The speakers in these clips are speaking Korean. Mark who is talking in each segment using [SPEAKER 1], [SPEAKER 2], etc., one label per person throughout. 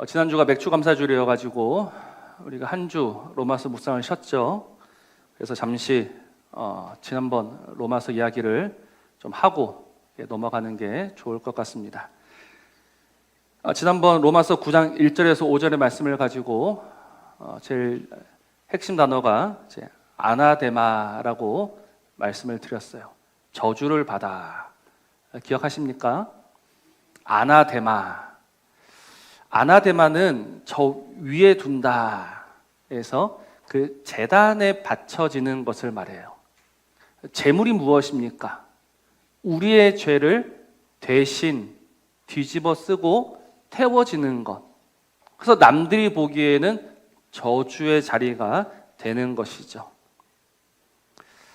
[SPEAKER 1] 지난주가 맥주 감사주일이어가지고 우리가 한 주 로마서 묵상을 쉬었죠. 그래서 잠시 지난번 로마서 이야기를 좀 하고 넘어가는 게 좋을 것 같습니다. 지난번 로마서 9장 1절에서 5절의 말씀을 가지고 제일 핵심 단어가 이제 아나데마라고 말씀을 드렸어요. 저주를 받아. 기억하십니까? 아나데마는 저 위에 둔다 해서 그 제단에 바쳐지는 것을 말해요. 제물이 무엇입니까? 우리의 죄를 대신 뒤집어 쓰고 태워지는 것. 그래서 남들이 보기에는 저주의 자리가 되는 것이죠.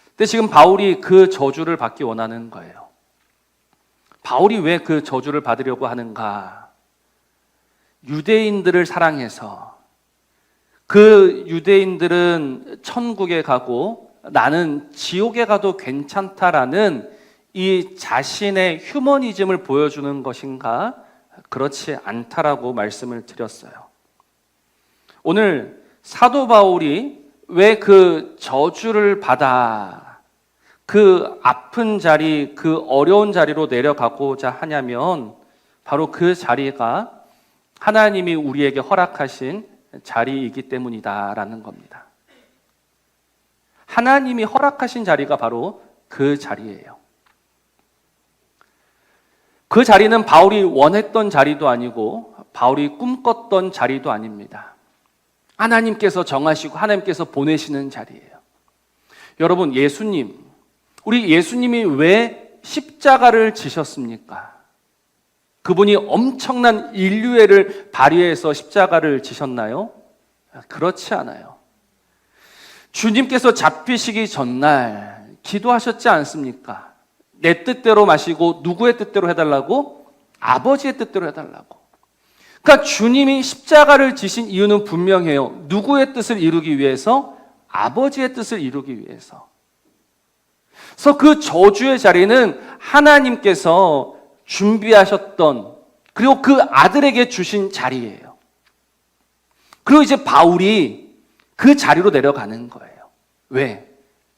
[SPEAKER 1] 근데 지금 바울이 그 저주를 받기 원하는 거예요. 바울이 왜 그 저주를 받으려고 하는가? 유대인들을 사랑해서 그 유대인들은 천국에 가고 나는 지옥에 가도 괜찮다라는 이 자신의 휴머니즘을 보여주는 것인가? 그렇지 않다라고 말씀을 드렸어요. 오늘 사도 바울이 왜 그 저주를 받아 그 아픈 자리, 그 어려운 자리로 내려가고자 하냐면 바로 그 자리가 하나님이 우리에게 허락하신 자리이기 때문이다라는 겁니다. 하나님이 허락하신 자리가 바로 그 자리예요. 그 자리는 바울이 원했던 자리도 아니고 바울이 꿈꿨던 자리도 아닙니다. 하나님께서 정하시고 하나님께서 보내시는 자리예요. 여러분, 우리 예수님이 왜 십자가를 지셨습니까? 그분이 엄청난 인류애를 발휘해서 십자가를 지셨나요? 그렇지 않아요. 주님께서 잡히시기 전날 기도하셨지 않습니까? 내 뜻대로 마시고 누구의 뜻대로 해달라고? 아버지의 뜻대로 해달라고. 그러니까 주님이 십자가를 지신 이유는 분명해요. 누구의 뜻을 이루기 위해서? 아버지의 뜻을 이루기 위해서. 그래서 그 저주의 자리는 하나님께서 준비하셨던 그리고 그 아들에게 주신 자리예요. 그리고 이제 바울이 그 자리로 내려가는 거예요. 왜?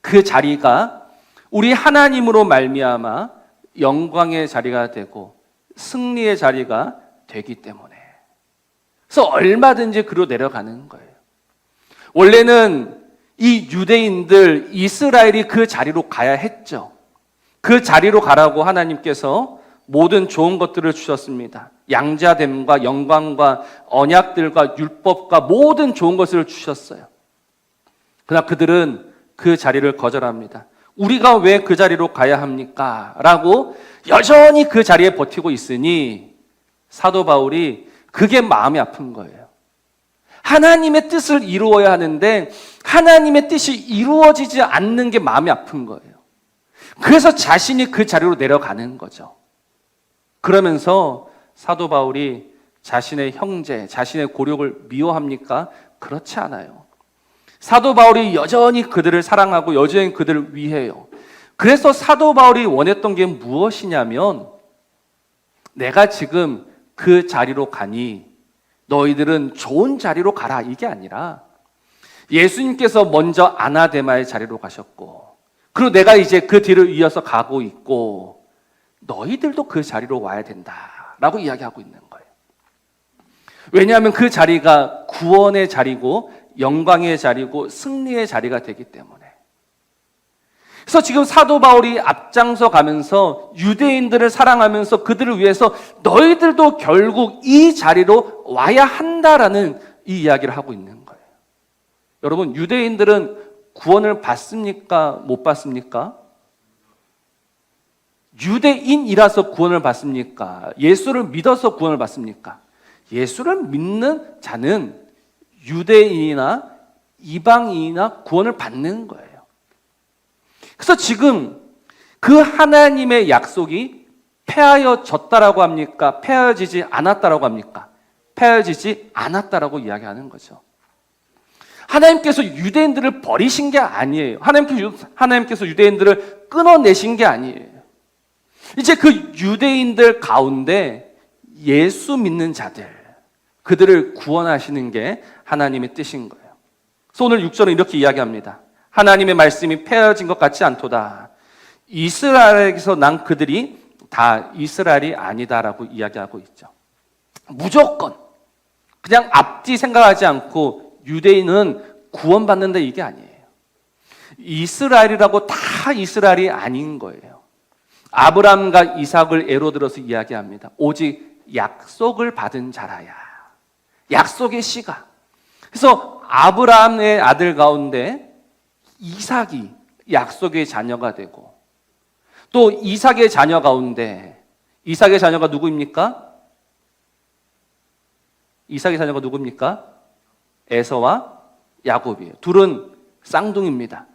[SPEAKER 1] 그 자리가 우리 하나님으로 말미암아 영광의 자리가 되고 승리의 자리가 되기 때문에. 그래서 얼마든지 그로 내려가는 거예요. 원래는 이 유대인들, 이스라엘이 그 자리로 가야 했죠. 그 자리로 가라고 하나님께서 모든 좋은 것들을 주셨습니다. 양자됨과 영광과 언약들과 율법과 모든 좋은 것을 주셨어요. 그러나 그들은 그 자리를 거절합니다. 우리가 왜 그 자리로 가야 합니까? 라고 여전히 그 자리에 버티고 있으니 사도 바울이 그게 마음이 아픈 거예요. 하나님의 뜻을 이루어야 하는데 하나님의 뜻이 이루어지지 않는 게 마음이 아픈 거예요. 그래서 자신이 그 자리로 내려가는 거죠. 그러면서 사도 바울이 자신의 형제, 자신의 고륙을 미워합니까? 그렇지 않아요. 사도 바울이 여전히 그들을 사랑하고 여전히 그들을 위해요. 그래서 사도 바울이 원했던 게 무엇이냐면 내가 지금 그 자리로 가니 너희들은 좋은 자리로 가라, 이게 아니라 예수님께서 먼저 아나데마의 자리로 가셨고 그리고 내가 이제 그 뒤를 이어서 가고 있고 너희들도 그 자리로 와야 된다라고 이야기하고 있는 거예요. 왜냐하면 그 자리가 구원의 자리고 영광의 자리고 승리의 자리가 되기 때문에. 그래서 지금 사도 바울이 앞장서 가면서 유대인들을 사랑하면서 그들을 위해서 너희들도 결국 이 자리로 와야 한다라는 이 이야기를 하고 있는 거예요. 여러분, 유대인들은 구원을 받습니까? 못 받습니까? 유대인이라서 구원을 받습니까? 예수를 믿어서 구원을 받습니까? 예수를 믿는 자는 유대인이나 이방인이나 구원을 받는 거예요. 그래서 지금 그 하나님의 약속이 폐하여졌다라고 합니까? 폐하여지지 않았다라고 합니까? 폐하여지지 않았다라고 이야기하는 거죠. 하나님께서 유대인들을 버리신 게 아니에요. 하나님께서 유대인들을 끊어내신 게 아니에요. 이제 그 유대인들 가운데 예수 믿는 자들, 그들을 구원하시는 게 하나님의 뜻인 거예요. 그래서 오늘 6절은 이렇게 이야기합니다. 하나님의 말씀이 폐허진 것 같지 않도다. 이스라엘에게서 난 그들이 다 이스라엘이 아니다라고 이야기하고 있죠. 무조건 그냥 앞뒤 생각하지 않고 유대인은 구원받는다 이게 아니에요. 이스라엘이라고 다 이스라엘이 아닌 거예요. 아브라함과 이삭을 예로 들어서 이야기합니다. 오직 약속을 받은 자라야. 약속의 씨가. 그래서 아브라함의 아들 가운데 이삭이 약속의 자녀가 되고, 또 이삭의 자녀 가운데, 이삭의 자녀가 누구입니까? 이삭의 자녀가 누구입니까? 에서와 야곱이에요. 둘은 쌍둥이입니다.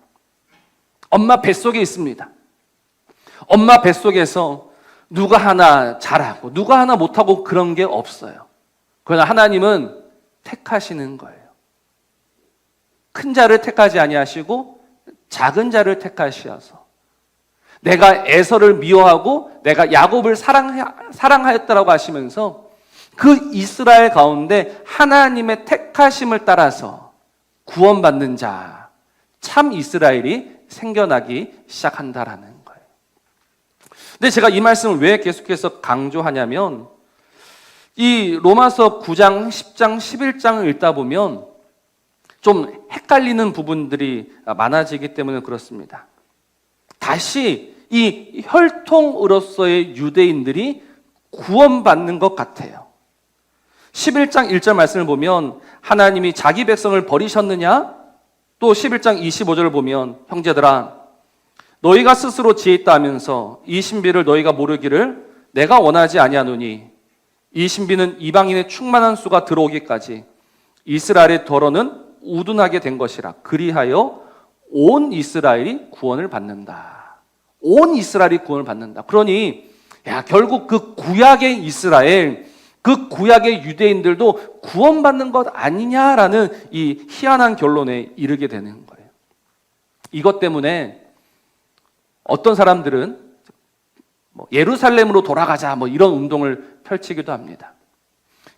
[SPEAKER 1] 엄마 뱃속에 있습니다. 엄마 뱃속에서 누가 하나 잘하고 누가 하나 못하고 그런 게 없어요. 그러나 하나님은 택하시는 거예요. 큰 자를 택하지 아니하시고 작은 자를 택하시어서, 내가 에서를 미워하고 내가 야곱을 사랑하였다라고 하시면서 그 이스라엘 가운데 하나님의 택하심을 따라서 구원받는 자, 참 이스라엘이 생겨나기 시작한다라는 거예요. 근데 제가 이 말씀을 왜 계속해서 강조하냐면, 이 로마서 9장, 10장, 11장을 읽다 보면 좀 헷갈리는 부분들이 많아지기 때문에 그렇습니다. 다시 이 혈통으로서의 유대인들이 구원받는 것 같아요. 11장 1절 말씀을 보면 하나님이 자기 백성을 버리셨느냐? 또 11장 25절을 보면 형제들아 너희가 스스로 지혜 있다 하면서 이 신비를 너희가 모르기를 내가 원하지 아니하노니 이 신비는 이방인의 충만한 수가 들어오기까지 이스라엘의 덫은 우둔하게 된 것이라. 그리하여 온 이스라엘이 구원을 받는다. 온 이스라엘이 구원을 받는다. 그러니 결국 그 구약의 이스라엘, 그 구약의 유대인들도 구원받는 것 아니냐라는 이 희한한 결론에 이르게 되는 거예요. 이것 때문에 어떤 사람들은 예루살렘으로 돌아가자 이런 운동을 펼치기도 합니다.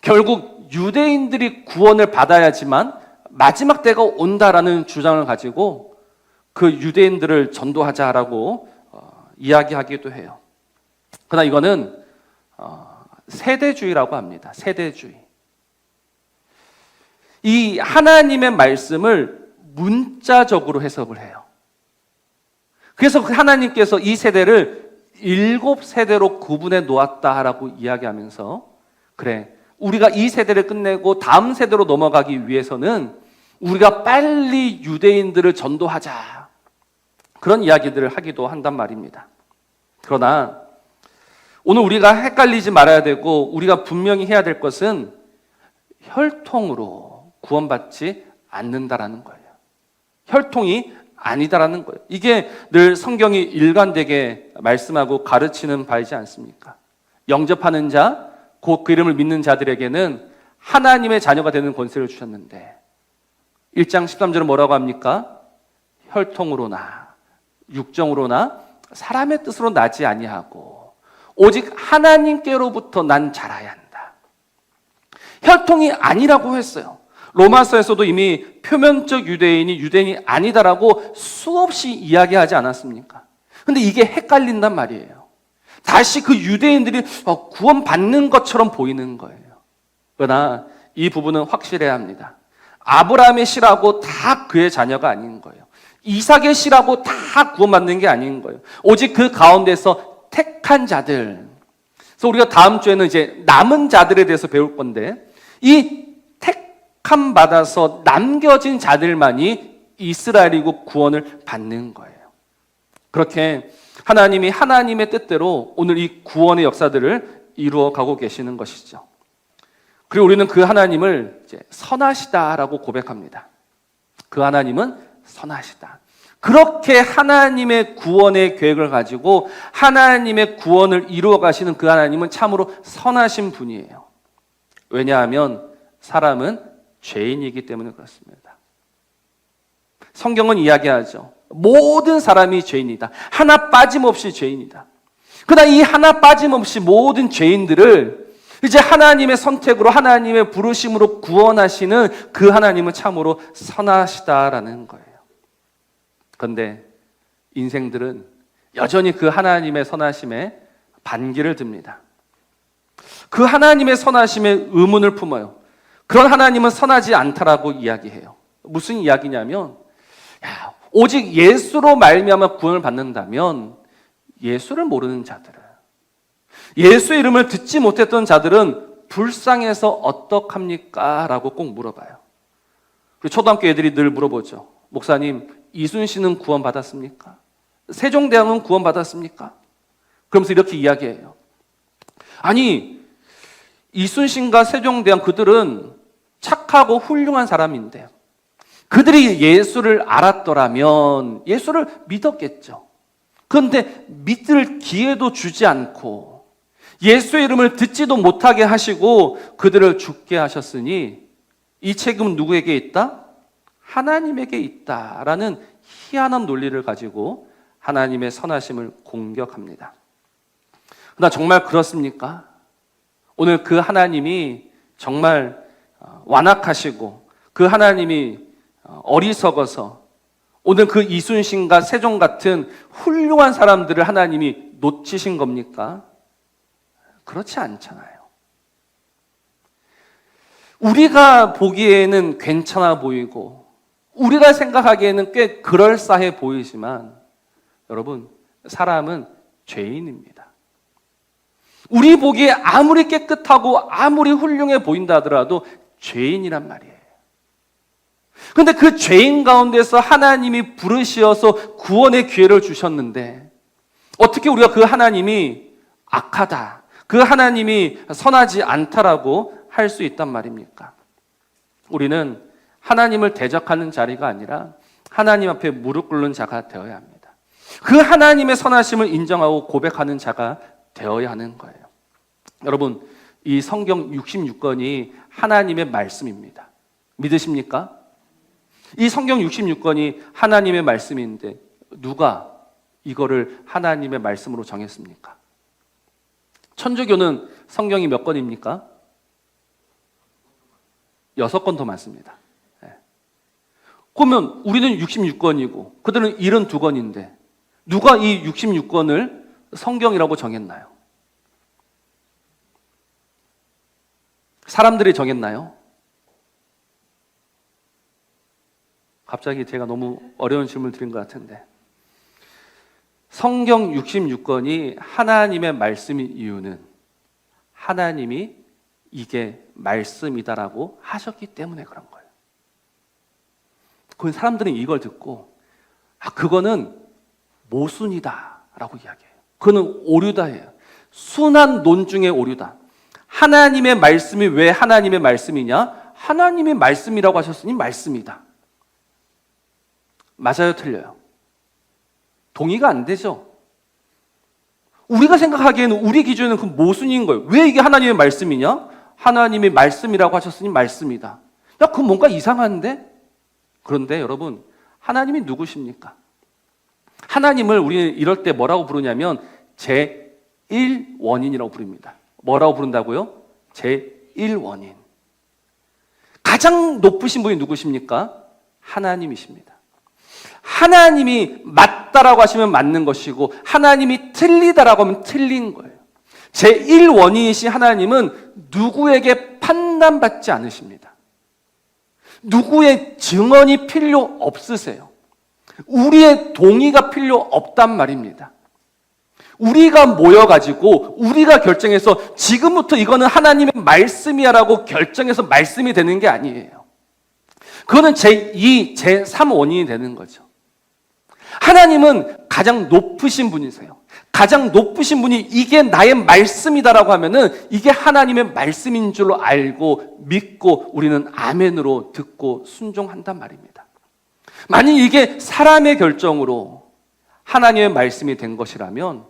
[SPEAKER 1] 결국 유대인들이 구원을 받아야지만 마지막 때가 온다라는 주장을 가지고 그 유대인들을 전도하자라고 이야기하기도 해요. 그러나 이거는 세대주의라고 합니다. 세대주의. 이 하나님의 말씀을 문자적으로 해석을 해요. 그래서 하나님께서 이 세대를 7세대로 구분해 놓았다라고 이야기하면서, 그래, 우리가 이 세대를 끝내고 다음 세대로 넘어가기 위해서는 우리가 빨리 유대인들을 전도하자, 그런 이야기들을 하기도 한단 말입니다. 그러나 오늘 우리가 헷갈리지 말아야 되고 우리가 분명히 해야 될 것은 혈통으로 구원받지 않는다라는 거예요. 혈통이 아니다라는 거예요. 이게 늘 성경이 일관되게 말씀하고 가르치는 바이지 않습니까? 영접하는 자, 곧 그 이름을 믿는 자들에게는 하나님의 자녀가 되는 권세를 주셨는데 1장 13절은 뭐라고 합니까? 혈통으로나 육정으로나 사람의 뜻으로 나지 아니하고 오직 하나님께로부터 난 자라야 한다. 혈통이 아니라고 했어요. 로마서에서도 이미 표면적 유대인이 유대인이 아니다라고 수없이 이야기하지 않았습니까? 근데 이게 헷갈린단 말이에요. 다시 그 유대인들이 구원받는 것처럼 보이는 거예요. 그러나 이 부분은 확실해야 합니다. 아브라함의 씨라고 다 그의 자녀가 아닌 거예요. 이삭의 씨라고 다 구원받는 게 아닌 거예요. 오직 그 가운데서 택한 자들. 그래서 우리가 다음 주에는 이제 남은 자들에 대해서 배울 건데, 이 택함 받아서 남겨진 자들만이 이스라엘이고 구원을 받는 거예요. 그렇게 하나님이 하나님의 뜻대로 오늘 이 구원의 역사들을 이루어 가고 계시는 것이죠. 그리고 우리는 그 하나님을 이제 선하시다라고 고백합니다. 그 하나님은 선하시다. 그렇게 하나님의 구원의 계획을 가지고 하나님의 구원을 이루어 가시는 그 하나님은 참으로 선하신 분이에요. 왜냐하면 사람은 죄인이기 때문에 그렇습니다. 성경은 이야기하죠. 모든 사람이 죄인이다. 하나 빠짐없이 죄인이다. 그러나 이 하나 빠짐없이 모든 죄인들을 이제 하나님의 선택으로 하나님의 부르심으로 구원하시는 그 하나님은 참으로 선하시다라는 거예요. 그런데 인생들은 여전히 그 하나님의 선하심에 반기를 듭니다. 그 하나님의 선하심에 의문을 품어요. 그런 하나님은 선하지 않다라고 이야기해요. 무슨 이야기냐면 오직 예수로 말미암아 구원을 받는다면 예수를 모르는 자들은, 예수의 이름을 듣지 못했던 자들은 불쌍해서 어떡합니까? 라고 꼭 물어봐요. 초등학교 애들이 늘 물어보죠. 목사님, 이순신은 구원받았습니까? 세종대왕은 구원받았습니까? 그러면서 이렇게 이야기해요. 아니, 이순신과 세종대왕 그들은 착하고 훌륭한 사람인데 그들이 예수를 알았더라면 예수를 믿었겠죠. 그런데 믿을 기회도 주지 않고 예수의 이름을 듣지도 못하게 하시고 그들을 죽게 하셨으니 이 책임은 누구에게 있다? 하나님에게 있다라는 희한한 논리를 가지고 하나님의 선하심을 공격합니다. 그러나 정말 그렇습니까? 오늘 그 하나님이 정말 완악하시고 그 하나님이 어리석어서 오늘 그 이순신과 세종 같은 훌륭한 사람들을 하나님이 놓치신 겁니까? 그렇지 않잖아요. 우리가 보기에는 괜찮아 보이고 우리가 생각하기에는 꽤 그럴싸해 보이지만 여러분, 사람은 죄인입니다. 우리 보기에 아무리 깨끗하고 아무리 훌륭해 보인다 하더라도 죄인이란 말이에요. 그런데 그 죄인 가운데서 하나님이 부르시어서 구원의 기회를 주셨는데 어떻게 우리가 그 하나님이 악하다, 그 하나님이 선하지 않다라고 할 수 있단 말입니까? 우리는 하나님을 대적하는 자리가 아니라 하나님 앞에 무릎 꿇는 자가 되어야 합니다. 그 하나님의 선하심을 인정하고 고백하는 자가 되어야 하는 거예요. 여러분, 이 성경 66권이 하나님의 말씀입니다. 믿으십니까? 이 성경 66권이 하나님의 말씀인데 누가 이거를 하나님의 말씀으로 정했습니까? 천주교는 성경이 몇 권입니까? 6권 더 많습니다. 그러면 우리는 66권이고 그들은 72권인데 누가 이 66권을 성경이라고 정했나요? 사람들이 정했나요? 갑자기 제가 너무 어려운 질문을 드린 것 같은데 성경 66권이 하나님의 말씀인 이유는 하나님이 이게 말씀이다라고 하셨기 때문에 그런 거예요. 그 사람들은 이걸 듣고 그거는 모순이다라고 이야기해요. 그거는 오류다예요. 순한 논중의 오류다. 하나님의 말씀이 왜 하나님의 말씀이냐? 하나님의 말씀이라고 하셨으니 말씀이다. 맞아요, 틀려요? 동의가 안 되죠. 우리가 생각하기에는 우리 기준에는 그 모순인 거예요. 왜 이게 하나님의 말씀이냐? 하나님의 말씀이라고 하셨으니 말씀이다. 야, 그건 뭔가 이상한데? 그런데 여러분, 하나님이 누구십니까? 하나님을 우리는 이럴 때 뭐라고 부르냐면 제1원인이라고 부릅니다. 뭐라고 부른다고요? 제1원인. 가장 높으신 분이 누구십니까? 하나님이십니다. 하나님이 맞다라고 하시면 맞는 것이고 하나님이 틀리다라고 하면 틀린 거예요. 제1원인이신 하나님은 누구에게 판단받지 않으십니다. 누구의 증언이 필요 없으세요. 우리의 동의가 필요 없단 말입니다. 우리가 모여가지고 우리가 결정해서 지금부터 이거는 하나님의 말씀이야라고 결정해서 말씀이 되는 게 아니에요. 그거는 제2, 제3 원인이 되는 거죠. 하나님은 가장 높으신 분이세요. 가장 높으신 분이 이게 나의 말씀이다라고 하면은 이게 하나님의 말씀인 줄로 알고 믿고 우리는 아멘으로 듣고 순종한단 말입니다. 만약 이게 사람의 결정으로 하나님의 말씀이 된 것이라면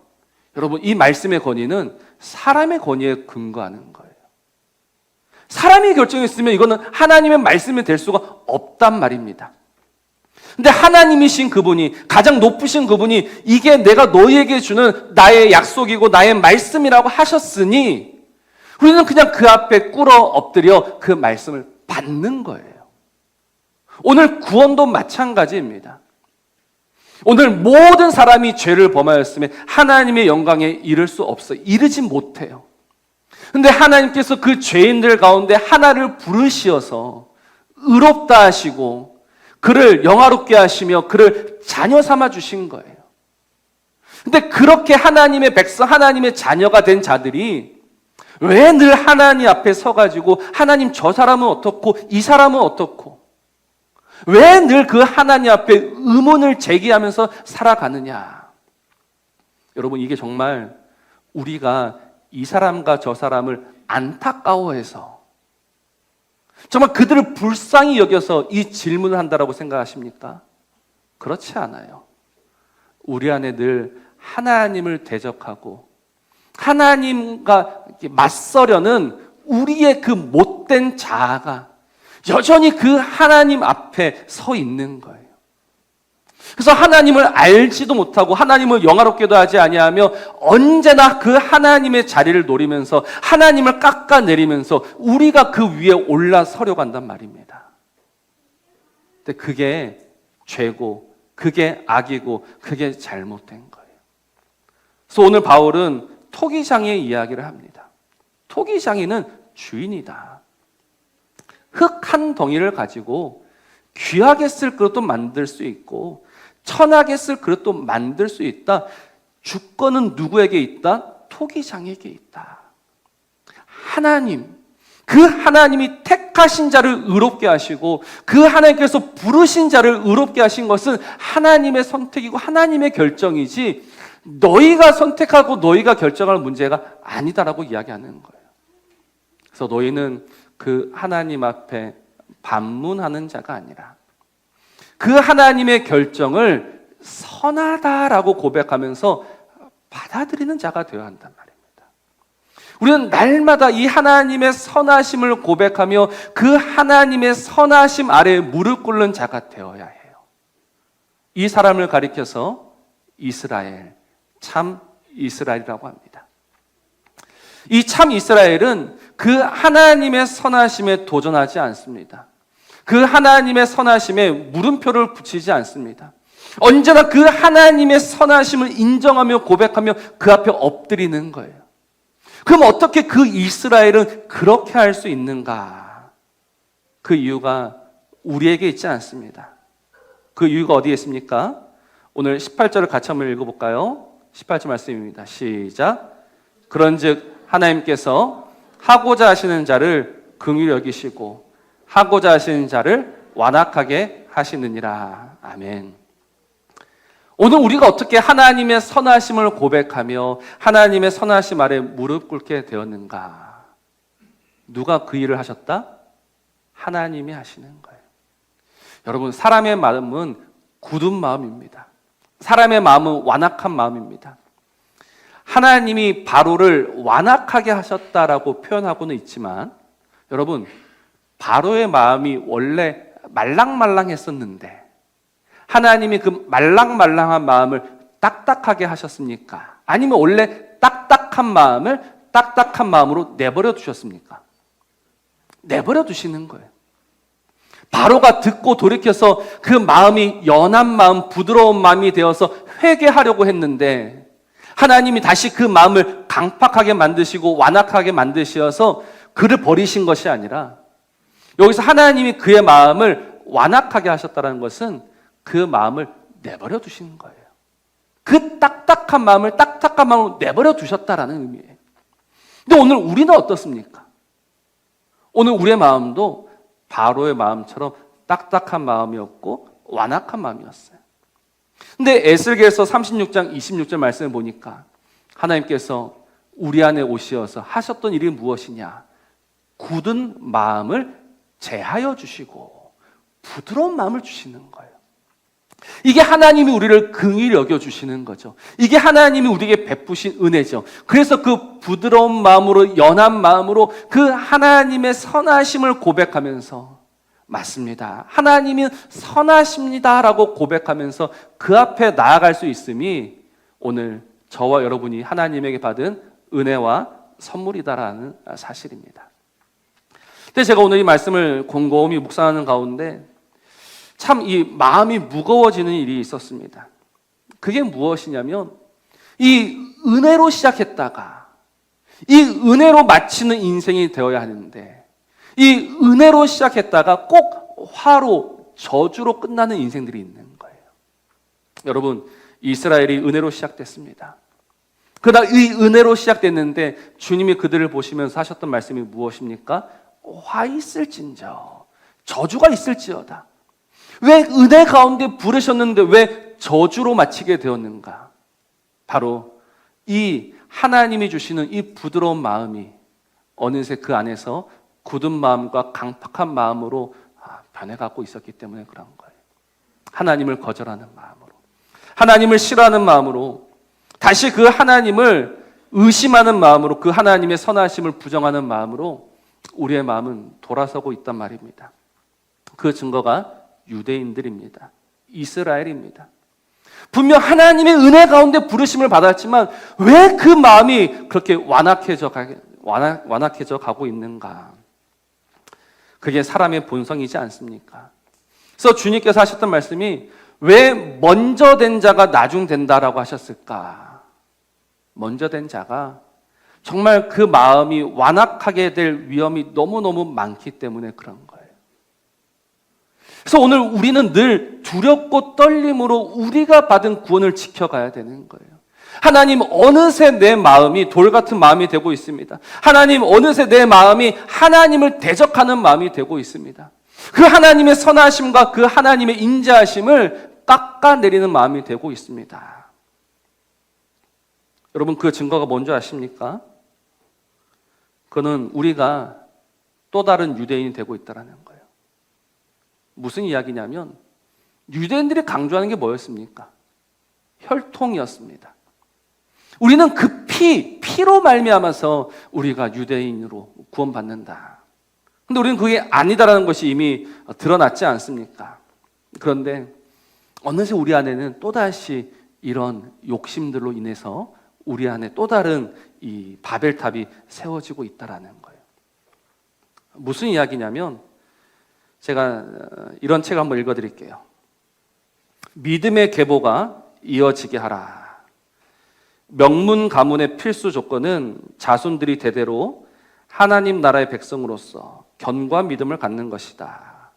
[SPEAKER 1] 여러분, 이 말씀의 권위는 사람의 권위에 근거하는 거예요. 사람이 결정했으면 이거는 하나님의 말씀이 될 수가 없단 말입니다. 근데 하나님이신 그분이, 가장 높으신 그분이 이게 내가 너희에게 주는 나의 약속이고 나의 말씀이라고 하셨으니 우리는 그냥 그 앞에 꿇어 엎드려 그 말씀을 받는 거예요. 오늘 구원도 마찬가지입니다. 오늘 모든 사람이 죄를 범하였으면 하나님의 영광에 이를 수 없어요. 이르지 못해요. 근데 하나님께서 그 죄인들 가운데 하나를 부르시어서 의롭다 하시고 그를 영화롭게 하시며 그를 자녀 삼아 주신 거예요. 근데 그렇게 하나님의 백성, 하나님의 자녀가 된 자들이 왜 늘 하나님 앞에 서가지고 하나님 저 사람은 어떻고 이 사람은 어떻고 왜 늘 그 하나님 앞에 의문을 제기하면서 살아가느냐? 여러분, 이게 정말 우리가 이 사람과 저 사람을 안타까워해서 정말 그들을 불쌍히 여겨서 이 질문을 한다라고 생각하십니까? 그렇지 않아요. 우리 안에 늘 하나님을 대적하고 하나님과 맞서려는 우리의 그 못된 자아가 여전히 그 하나님 앞에 서 있는 거예요. 그래서 하나님을 알지도 못하고 하나님을 영화롭게도 하지 아니하며 언제나 그 하나님의 자리를 노리면서 하나님을 깎아내리면서 우리가 그 위에 올라서려고 한단 말입니다. 근데 그게 죄고 그게 악이고 그게 잘못된 거예요. 그래서 오늘 바울은 토기장의 이야기를 합니다. 토기장이는 주인이다. 흙 한 덩이를 가지고 귀하게 쓸 그릇도 만들 수 있고 천하게 쓸 그릇도 만들 수 있다. 주권은 누구에게 있다? 토기장에게 있다. 하나님, 그 하나님이 택하신 자를 의롭게 하시고 그 하나님께서 부르신 자를 의롭게 하신 것은 하나님의 선택이고 하나님의 결정이지 너희가 선택하고 너희가 결정할 문제가 아니다라고 이야기하는 거예요. 그래서 너희는 그 하나님 앞에 반문하는 자가 아니라 그 하나님의 결정을 선하다라고 고백하면서 받아들이는 자가 되어야 한단 말입니다. 우리는 날마다 이 하나님의 선하심을 고백하며 그 하나님의 선하심 아래에 무릎 꿇는 자가 되어야 해요. 이 사람을 가리켜서 이스라엘, 참 이스라엘이라고 합니다. 이 참 이스라엘은 그 하나님의 선하심에 도전하지 않습니다. 그 하나님의 선하심에 물음표를 붙이지 않습니다. 언제나 그 하나님의 선하심을 인정하며 고백하며 그 앞에 엎드리는 거예요. 그럼 어떻게 그 이스라엘은 그렇게 할 수 있는가? 그 이유가 우리에게 있지 않습니다. 그 이유가 어디에 있습니까? 오늘 18절을 같이 한번 읽어볼까요? 18절 말씀입니다. 시작. 그런즉 하나님께서 하고자 하시는 자를 긍휼히 여기시고 하고자 하시는 자를 완악하게 하시느니라. 아멘. 오늘 우리가 어떻게 하나님의 선하심을 고백하며 하나님의 선하심 아래 무릎 꿇게 되었는가? 누가 그 일을 하셨다? 하나님이 하시는 거예요. 여러분, 사람의 마음은 굳은 마음입니다. 사람의 마음은 완악한 마음입니다. 하나님이 바로를 완악하게 하셨다라고 표현하고는 있지만 여러분, 바로의 마음이 원래 말랑말랑했었는데 하나님이 그 말랑말랑한 마음을 딱딱하게 하셨습니까? 아니면 원래 딱딱한 마음을 딱딱한 마음으로 내버려 두셨습니까? 내버려 두시는 거예요. 바로가 듣고 돌이켜서 그 마음이 연한 마음, 부드러운 마음이 되어서 회개하려고 했는데 하나님이 다시 그 마음을 강팍하게 만드시고 완악하게 만드셔서 그를 버리신 것이 아니라 여기서 하나님이 그의 마음을 완악하게 하셨다는 것은 그 마음을 내버려 두시는 거예요. 그 딱딱한 마음을 딱딱한 마음으로 내버려 두셨다라는 의미예요. 근데 오늘 우리는 어떻습니까? 오늘 우리의 마음도 바로의 마음처럼 딱딱한 마음이었고 완악한 마음이었어요. 근데 에스겔서 36장 26절 말씀을 보니까 하나님께서 우리 안에 오시어서 하셨던 일이 무엇이냐? 굳은 마음을 제하여 주시고 부드러운 마음을 주시는 거예요. 이게 하나님이 우리를 긍휼히 여겨주시는 거죠. 이게 하나님이 우리에게 베푸신 은혜죠. 그래서 그 부드러운 마음으로, 연한 마음으로 그 하나님의 선하심을 고백하면서 맞습니다, 하나님이 선하십니다라고 고백하면서 그 앞에 나아갈 수 있음이 오늘 저와 여러분이 하나님에게 받은 은혜와 선물이다라는 사실입니다. 근데 제가 오늘 이 말씀을 곰곰이 묵상하는 가운데 참 이 마음이 무거워지는 일이 있었습니다. 그게 무엇이냐면 이 은혜로 시작했다가 이 은혜로 마치는 인생이 되어야 하는데 이 은혜로 시작했다가 꼭 화로 저주로 끝나는 인생들이 있는 거예요. 여러분, 이스라엘이 은혜로 시작됐습니다. 그러나 이 은혜로 시작됐는데 주님이 그들을 보시면서 하셨던 말씀이 무엇입니까? 화 있을진저, 저주가 있을지어다. 왜 은혜 가운데 부르셨는데 왜 저주로 마치게 되었는가? 바로 이 하나님이 주시는 이 부드러운 마음이 어느새 그 안에서 굳은 마음과 강팍한 마음으로 변해가고 있었기 때문에 그런 거예요. 하나님을 거절하는 마음으로, 하나님을 싫어하는 마음으로, 다시 그 하나님을 의심하는 마음으로, 그 하나님의 선하심을 부정하는 마음으로 우리의 마음은 돌아서고 있단 말입니다. 그 증거가 유대인들입니다. 이스라엘입니다. 분명 하나님의 은혜 가운데 부르심을 받았지만 왜 그 마음이 그렇게 완악해져 가고 있는가? 그게 사람의 본성이지 않습니까? 그래서 주님께서 하셨던 말씀이 왜 먼저 된 자가 나중 된다라고 하셨을까? 먼저 된 자가 정말 그 마음이 완악하게 될 위험이 너무너무 많기 때문에 그런 거예요. 그래서 오늘 우리는 늘 두렵고 떨림으로 우리가 받은 구원을 지켜가야 되는 거예요. 하나님, 어느새 내 마음이 돌 같은 마음이 되고 있습니다. 하나님, 어느새 내 마음이 하나님을 대적하는 마음이 되고 있습니다. 그 하나님의 선하심과 그 하나님의 인자하심을 깎아내리는 마음이 되고 있습니다. 여러분, 그 증거가 뭔지 아십니까? 그거는 우리가 또 다른 유대인이 되고 있다는 거예요. 무슨 이야기냐면 유대인들이 강조하는 게 뭐였습니까? 혈통이었습니다. 우리는 그 피로 말미암아서 우리가 유대인으로 구원받는다. 근데 우리는 그게 아니다라는 것이 이미 드러났지 않습니까? 그런데 어느새 우리 안에는 또다시 이런 욕심들로 인해서 우리 안에 또 다른 이 바벨탑이 세워지고 있다라는 거예요. 무슨 이야기냐면 제가 이런 책을 한번 읽어드릴게요. 믿음의 계보가 이어지게 하라. 명문 가문의 필수 조건은 자손들이 대대로 하나님 나라의 백성으로서 견고한 믿음을 갖는 것이다.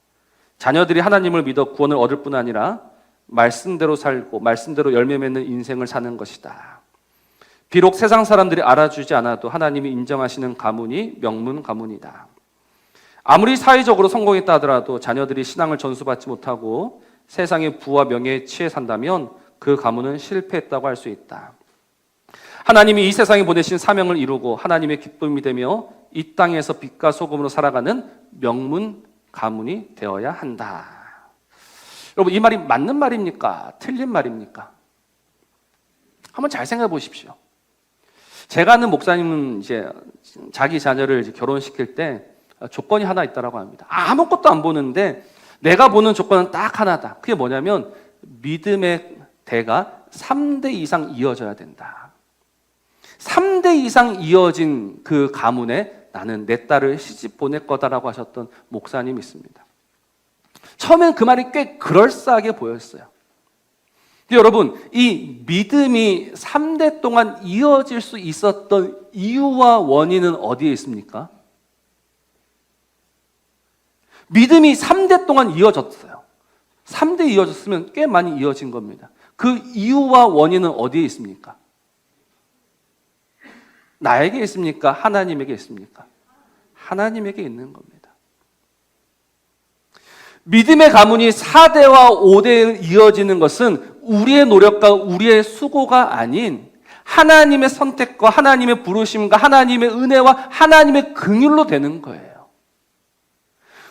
[SPEAKER 1] 자녀들이 하나님을 믿어 구원을 얻을 뿐 아니라 말씀대로 살고 말씀대로 열매 맺는 인생을 사는 것이다. 비록 세상 사람들이 알아주지 않아도 하나님이 인정하시는 가문이 명문 가문이다. 아무리 사회적으로 성공했다 하더라도 자녀들이 신앙을 전수받지 못하고 세상의 부와 명예에 취해 산다면 그 가문은 실패했다고 할 수 있다. 하나님이 이 세상에 보내신 사명을 이루고 하나님의 기쁨이 되며 이 땅에서 빛과 소금으로 살아가는 명문 가문이 되어야 한다. 여러분, 이 말이 맞는 말입니까? 틀린 말입니까? 한번 잘 생각해 보십시오. 제가 아는 목사님은 이제 자기 자녀를 이제 결혼시킬 때 조건이 하나 있다라고 합니다. 아무것도 안 보는데 내가 보는 조건은 딱 하나다. 그게 뭐냐면 믿음의 대가 3대 이상 이어져야 된다. 3대 이상 이어진 그 가문에 나는 내 딸을 시집 보낼 거다라고 하셨던 목사님이 있습니다. 처음엔 그 말이 꽤 그럴싸하게 보였어요. 여러분, 이 믿음이 3대 동안 이어질 수 있었던 이유와 원인은 어디에 있습니까? 믿음이 3대 동안 이어졌어요. 3대 이어졌으면 꽤 많이 이어진 겁니다. 그 이유와 원인은 어디에 있습니까? 나에게 있습니까? 하나님에게 있습니까? 하나님에게 있는 겁니다. 믿음의 가문이 4대와 5대에 이어지는 것은 우리의 노력과 우리의 수고가 아닌 하나님의 선택과 하나님의 부르심과 하나님의 은혜와 하나님의 긍휼로 되는 거예요.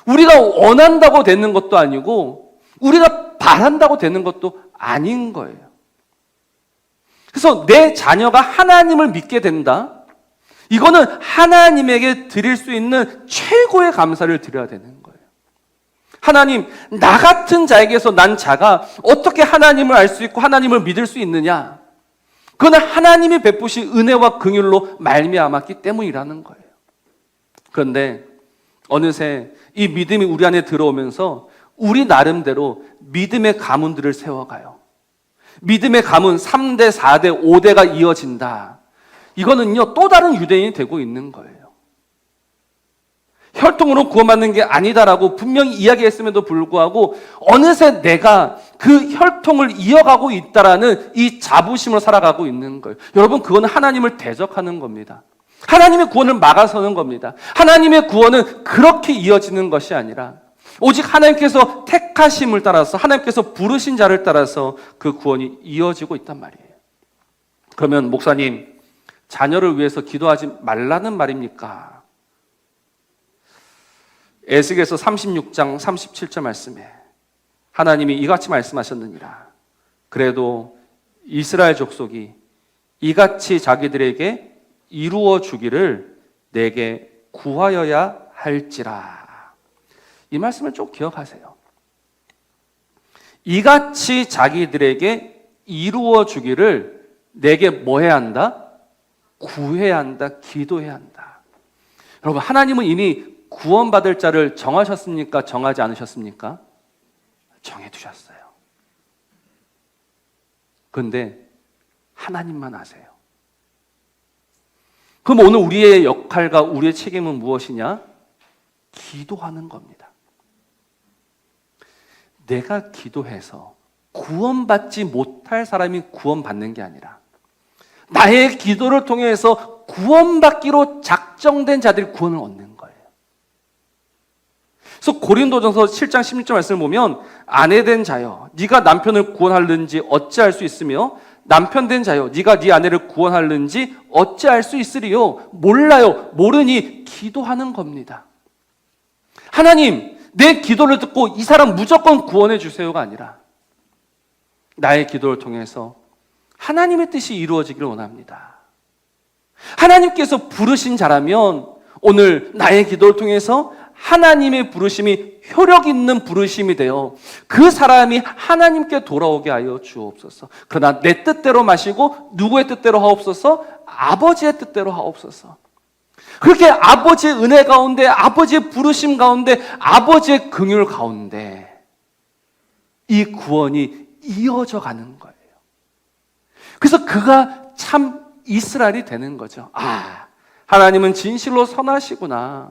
[SPEAKER 1] 우리가 원한다고 되는 것도 아니고 우리가 바란다고 되는 것도 아닌 거예요. 그래서 내 자녀가 하나님을 믿게 된다. 이거는 하나님에게 드릴 수 있는 최고의 감사를 드려야 되는 거예요. 하나님, 나 같은 자에게서 난 자가 어떻게 하나님을 알 수 있고 하나님을 믿을 수 있느냐? 그건 하나님이 베푸신 은혜와 긍휼로 말미암았기 때문이라는 거예요. 그런데 어느새 이 믿음이 우리 안에 들어오면서 우리 나름대로 믿음의 가문들을 세워가요. 믿음의 가문 3대, 4대, 5대가 이어진다. 이거는요, 또 다른 유대인이 되고 있는 거예요. 혈통으로 구원받는 게 아니다라고 분명히 이야기했음에도 불구하고 어느새 내가 그 혈통을 이어가고 있다라는 이 자부심으로 살아가고 있는 거예요. 여러분, 그거는 하나님을 대적하는 겁니다. 하나님의 구원을 막아서는 겁니다. 하나님의 구원은 그렇게 이어지는 것이 아니라 오직 하나님께서 택하심을 따라서, 하나님께서 부르신 자를 따라서 그 구원이 이어지고 있단 말이에요. 그러면 목사님, 자녀를 위해서 기도하지 말라는 말입니까? 에스겔서 36장 37절 말씀에 하나님이 이같이 말씀하셨느니라. 그래도 이스라엘 족속이 이같이 자기들에게 이루어 주기를 내게 구하여야 할지라. 이 말씀을 좀 기억하세요. 이같이 자기들에게 이루어 주기를 내게 뭐 해야 한다? 구해야 한다, 기도해야 한다. 여러분, 하나님은 이미 구원받을 자를 정하셨습니까? 정하지 않으셨습니까? 정해두셨어요. 그런데 하나님만 아세요. 그럼 오늘 우리의 역할과 우리의 책임은 무엇이냐? 기도하는 겁니다. 내가 기도해서 구원받지 못할 사람이 구원받는 게 아니라 나의 기도를 통해서 구원받기로 작정된 자들이 구원을 얻는 거예요. 그래서 고린도전서 7장 16절 말씀을 보면 아내된 자여 네가 남편을 구원하는지 어찌할 수 있으며 남편된 자여 네가 네 아내를 구원하는지 어찌할 수 있으리요? 몰라요. 모르니 기도하는 겁니다. 하나님, 내 기도를 듣고 이 사람 무조건 구원해 주세요가 아니라 나의 기도를 통해서 하나님의 뜻이 이루어지기를 원합니다. 하나님께서 부르신 자라면 오늘 나의 기도를 통해서 하나님의 부르심이 효력 있는 부르심이 되어 그 사람이 하나님께 돌아오게 하여 주옵소서. 그러나 내 뜻대로 마시고 누구의 뜻대로 하옵소서? 아버지의 뜻대로 하옵소서. 그렇게 아버지의 은혜 가운데, 아버지의 부르심 가운데, 아버지의 긍휼 가운데 이 구원이 이어져 가는 거예요. 그래서 그가 참 이스라엘이 되는 거죠. 아, 하나님은 진실로 선하시구나.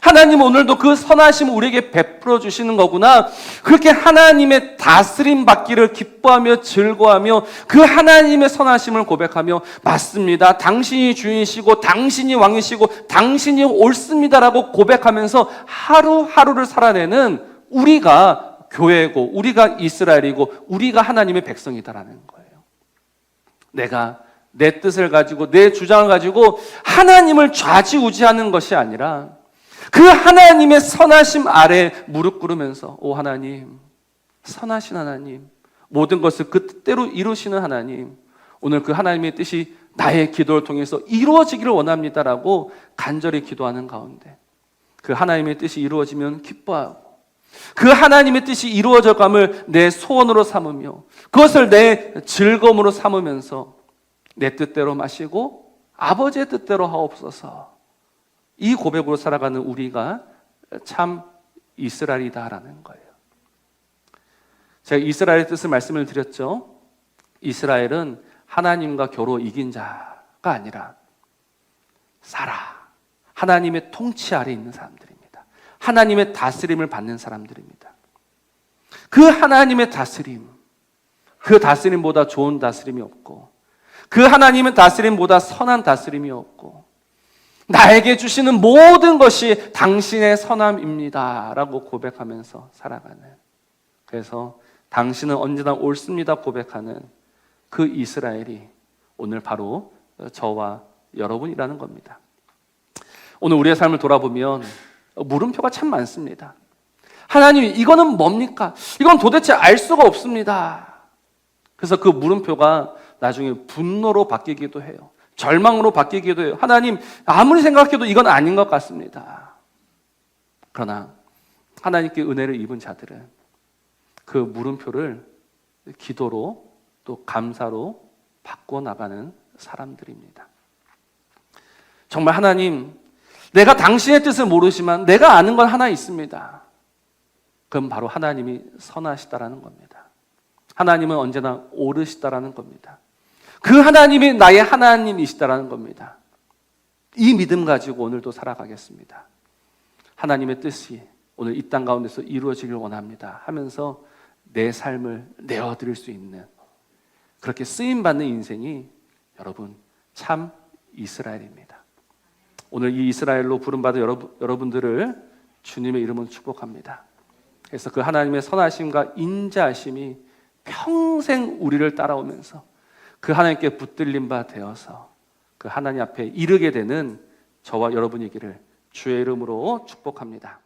[SPEAKER 1] 하나님은 오늘도 그 선하심을 우리에게 베풀어 주시는 거구나. 그렇게 하나님의 다스림 받기를 기뻐하며 즐거워하며 그 하나님의 선하심을 고백하며 맞습니다. 당신이 주인이시고 당신이 왕이시고 당신이 옳습니다라고 고백하면서 하루하루를 살아내는 우리가 교회고 우리가 이스라엘이고 우리가 하나님의 백성이다라는 거예요. 내가 내 뜻을 가지고 내 주장을 가지고 하나님을 좌지우지하는 것이 아니라 그 하나님의 선하심 아래 무릎 꿇으면서 오 하나님, 선하신 하나님, 모든 것을 그 뜻대로 이루시는 하나님, 오늘 그 하나님의 뜻이 나의 기도를 통해서 이루어지기를 원합니다라고 간절히 기도하는 가운데 그 하나님의 뜻이 이루어지면 기뻐하고 그 하나님의 뜻이 이루어져감을 내 소원으로 삼으며 그것을 내 즐거움으로 삼으면서 내 뜻대로 마시고 아버지의 뜻대로 하옵소서. 이 고백으로 살아가는 우리가 참 이스라엘이다라는 거예요. 제가 이스라엘의 뜻을 말씀을 드렸죠. 이스라엘은 하나님과 겨루 이긴 자가 아니라 하나님의 통치 아래 있는 사람들입니다. 하나님의 다스림을 받는 사람들입니다. 그 하나님의 다스림, 그 다스림보다 좋은 다스림이 없고 그 하나님의 다스림보다 선한 다스림이 없고 나에게 주시는 모든 것이 당신의 선함입니다 라고 고백하면서 살아가는, 그래서 당신은 언제나 옳습니다 고백하는 그 이스라엘이 오늘 바로 저와 여러분이라는 겁니다. 오늘 우리의 삶을 돌아보면 물음표가 참 많습니다. 하나님, 이거는 뭡니까? 이건 도대체 알 수가 없습니다. 그래서 그 물음표가 나중에 분노로 바뀌기도 해요. 절망으로 바뀌기도 해요. 하나님, 아무리 생각해도 이건 아닌 것 같습니다. 그러나 하나님께 은혜를 입은 자들은 그 물음표를 기도로 또 감사로 바꾸어 나가는 사람들입니다. 정말 하나님, 내가 당신의 뜻을 모르지만 내가 아는 건 하나 있습니다. 그럼 바로 하나님이 선하시다라는 겁니다. 하나님은 언제나 옳으시다라는 겁니다. 그 하나님이 나의 하나님이시다라는 겁니다. 이 믿음 가지고 오늘도 살아가겠습니다. 하나님의 뜻이 오늘 이 땅 가운데서 이루어지길 원합니다 하면서 내 삶을 내어드릴 수 있는, 그렇게 쓰임받는 인생이 여러분 참 이스라엘입니다. 오늘 이 이스라엘로 부름받은 여러분들을 주님의 이름으로 축복합니다. 그래서 그 하나님의 선하심과 인자하심이 평생 우리를 따라오면서 그 하나님께 붙들린 바 되어서 그 하나님 앞에 이르게 되는 저와 여러분이기를 주의 이름으로 축복합니다.